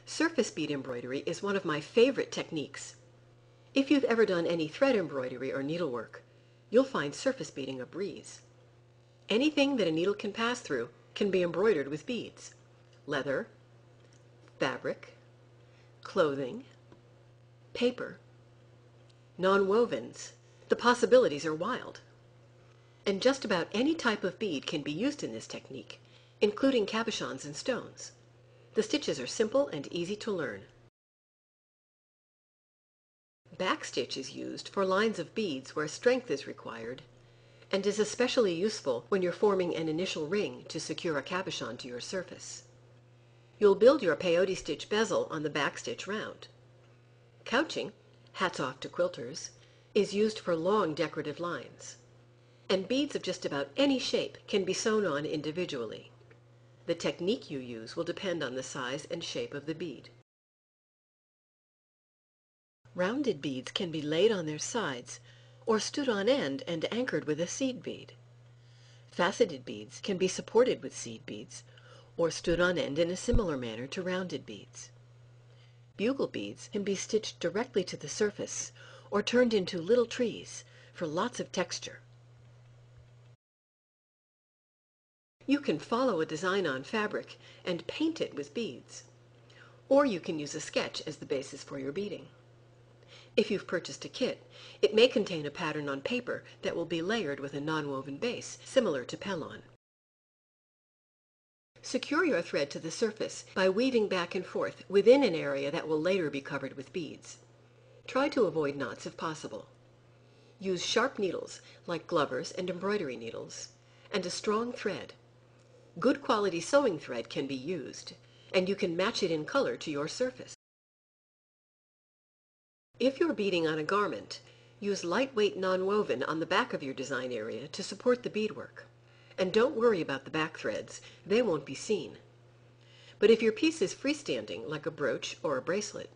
Surface bead embroidery is one of my favorite techniques. If you've ever done any thread embroidery or needlework, you'll find surface beading a breeze. Anything that a needle can pass through can be embroidered with beads. Leather, fabric, clothing, paper, non-wovens. The possibilities are wild. And just about any type of bead can be used in this technique, including cabochons and stones. The stitches are simple and easy to learn. Backstitch is used for lines of beads where strength is required, and is especially useful when you're forming an initial ring to secure a cabochon to your surface. You'll build your peyote stitch bezel on the backstitch round. Couching, hats off to quilters, is used for long decorative lines. And beads of just about any shape can be sewn on individually. The technique you use will depend on the size and shape of the bead. Rounded beads can be laid on their sides or stood on end and anchored with a seed bead. Faceted beads can be supported with seed beads or stood on end in a similar manner to rounded beads. Bugle beads can be stitched directly to the surface or turned into little trees for lots of texture. You can follow a design on fabric and paint it with beads, or you can use a sketch as the basis for your beading. If you've purchased a kit, it may contain a pattern on paper that will be layered with a non-woven base, similar to Pellon. Secure your thread to the surface by weaving back and forth within an area that will later be covered with beads. Try to avoid knots if possible. Use sharp needles, like Glover's and embroidery needles, and a strong thread. Good quality sewing thread can be used, and you can match it in color to your surface. If you're beading on a garment, use lightweight non-woven on the back of your design area to support the beadwork. And don't worry about the back threads, they won't be seen. But if your piece is freestanding, like a brooch or a bracelet,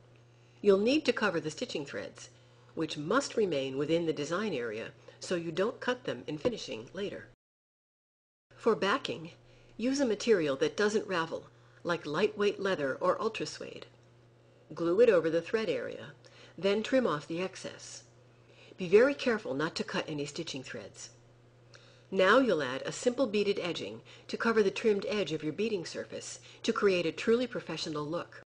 you'll need to cover the stitching threads, which must remain within the design area so you don't cut them in finishing later. For backing, use a material that doesn't ravel, like lightweight leather or ultra suede. Glue it over the thread area, then trim off the excess. Be very careful not to cut any stitching threads. Now you'll add a simple beaded edging to cover the trimmed edge of your beading surface to create a truly professional look.